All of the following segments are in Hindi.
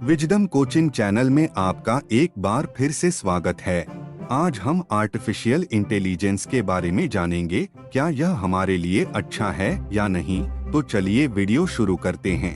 विजडम कोचिंग चैनल में आपका एक बार फिर से स्वागत है। आज हम आर्टिफिशियल इंटेलिजेंस के बारे में जानेंगे। क्या यह हमारे लिए अच्छा है या नहीं? तो चलिए वीडियो शुरू करते हैं।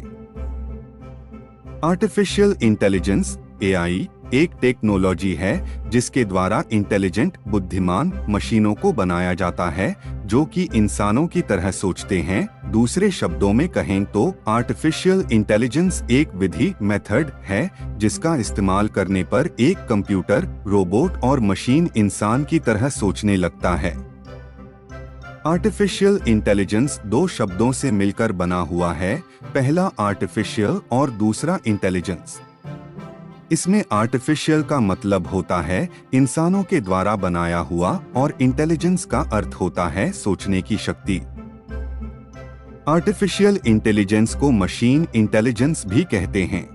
आर्टिफिशियल इंटेलिजेंस (एआई) एक टेक्नोलॉजी है जिसके द्वारा इंटेलिजेंट बुद्धिमान मशीनों को बनाया जाता है जो कि इंसानों की तरह सोचते हैं। दूसरे शब्दों में कहें तो आर्टिफिशियल इंटेलिजेंस एक विधि मेथड है जिसका इस्तेमाल करने पर एक कंप्यूटर, रोबोट और मशीन इंसान की तरह सोचने लगता है। आर्टिफिशियल इंटेलिजेंस दो शब्दों से मिलकर बना हुआ है, पहला आर्टिफिशियल और दूसरा इंटेलिजेंस। इसमें आर्टिफिशियल का मतलब होता है इंसानों के द्वारा बनाया हुआ और इंटेलिजेंस का अर्थ होता है सोचने की शक्ति। आर्टिफिशियल इंटेलिजेंस को मशीन इंटेलिजेंस भी कहते हैं।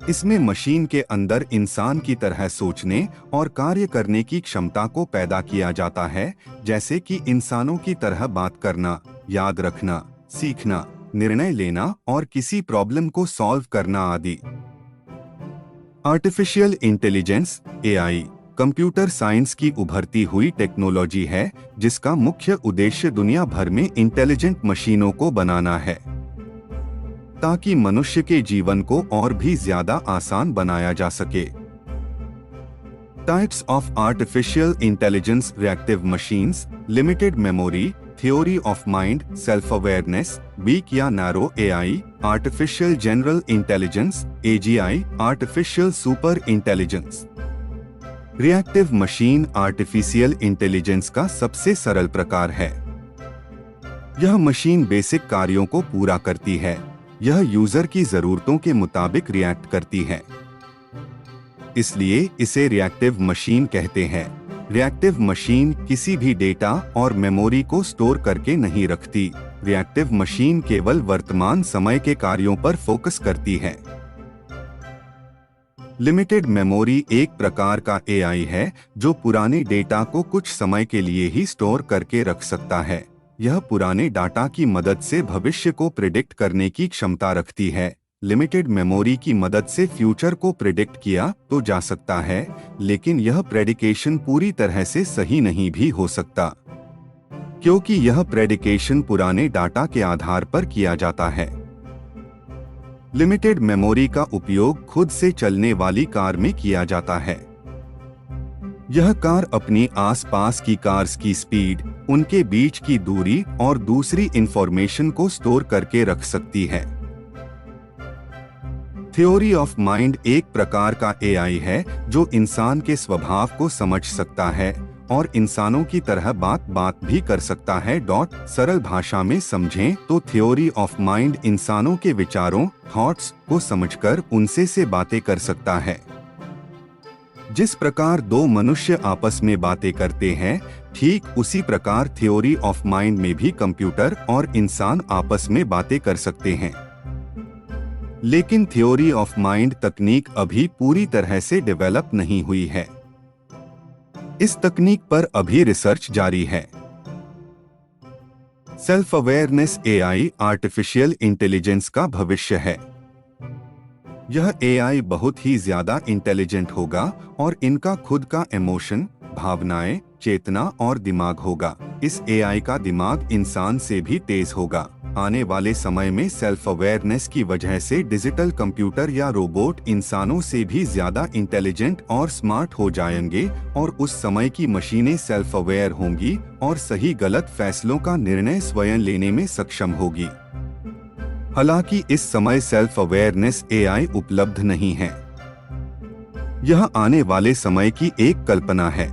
इसमें मशीन के अंदर इंसान की तरह सोचने और कार्य करने की क्षमता को पैदा किया जाता है, जैसे कि इंसानों की तरह बात करना, याद रखना, सीखना, निर्णय लेना और किसी प्रॉब्लम को सॉल्व करना आदि। Artificial intelligence (AI) computer science की उभरती हुई टेक्नोलॉजी है जिसका मुख्य उद्देश्य दुनिया भर में इंटेलिजेंट मशीनों को बनाना है ताकि मनुष्य के जीवन को और भी ज्यादा आसान बनाया जा सके। Types of artificial intelligence: reactive machines, limited memory, theory of mind, self awareness, weak या narrow AI, artificial general intelligence (AGI), artificial super intelligence. Reactive machine artificial intelligence का सबसे सरल प्रकार है। यह मशीन बेसिक कार्यों को पूरा करती है। यह यूजर की जरूरतों के मुताबिक रिएक्ट करती है, इसलिए इसे रिएक्टिव मशीन कहते हैं। रिएक्टिव मशीन किसी भी डेटा और मेमोरी को स्टोर करके नहीं रखती। रिएक्टिव मशीन केवल वर्तमान समय के कार्यों पर फोकस करती है। लिमिटेड मेमोरी एक प्रकार का एआई है जो पुराने डेटा को कुछ समय के लिए ही स्टोर करके रख सकता है। यह पुराने डाटा की मदद से भविष्य को प्रिडिक्ट करने की क्षमता रखती है। लिमिटेड मेमोरी की मदद से फ्यूचर को प्रिडिक्ट किया तो जा सकता है, लेकिन यह प्रेडिकेशन पूरी तरह से सही नहीं भी हो सकता, क्योंकि यह प्रेडिकेशन पुराने डाटा के आधार पर किया जाता है। लिमिटेड मेमोरी का उपयोग खुद से चलने वाली कार में किया जाता है। यह कार अपनी आसपास की कार्स की स्पीड, उनके बीच की दूरी और दूसरी इंफॉर्मेशन को स्टोर करके रख सकती है। थ्योरी ऑफ माइंड एक प्रकार का एआई है जो इंसान के स्वभाव को समझ सकता है और इंसानों की तरह बात भी कर सकता है। सरल भाषा में समझें तो थ्योरी ऑफ माइंड इंसानों के विचारों, थॉट्स को समझकर उनसे से बातें कर सकता है। जिस प्रकार दो मनुष्य आपस में बातें करते हैं, ठीक उसी प्रकार थ्योरी ऑफ माइंड में भी कंप्यूटर और इंसान आपस में बातें कर सकते हैं। लेकिन थ्योरी ऑफ माइंड तकनीक अभी पूरी तरह से डेवलप नहीं हुई है। इस तकनीक पर अभी रिसर्च जारी है। Self awareness AI artificial intelligence का भविष्य है। यह एआई बहुत ही ज्यादा इंटेलिजेंट होगा और इनका खुद का इमोशन, भावनाएं, चेतना और दिमाग होगा। इस एआई का दिमाग इंसान से भी तेज होगा। आने वाले समय में सेल्फ अवेयरनेस की वजह से डिजिटल कंप्यूटर या रोबोट इंसानों से भी ज्यादा इंटेलिजेंट और स्मार्ट हो जाएंगे और उस समय की मशीनें सेल्फ अवेयर होंगी और सही गलत फैसलों का निर्णय स्वयं लेने में सक्षम होगी। हालांकि इस समय सेल्फ अवेयरनेस एआई उपलब्ध नहीं है। यह आने वाले समय की एक कल्पना है।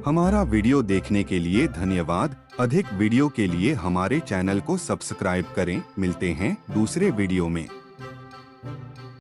हमारा वीडियो देखने के लिए धन्यवाद। अधिक वीडियो के लिए हमारे चैनल को सब्सक्राइब करें। मिलते हैं दूसरे वीडियो में।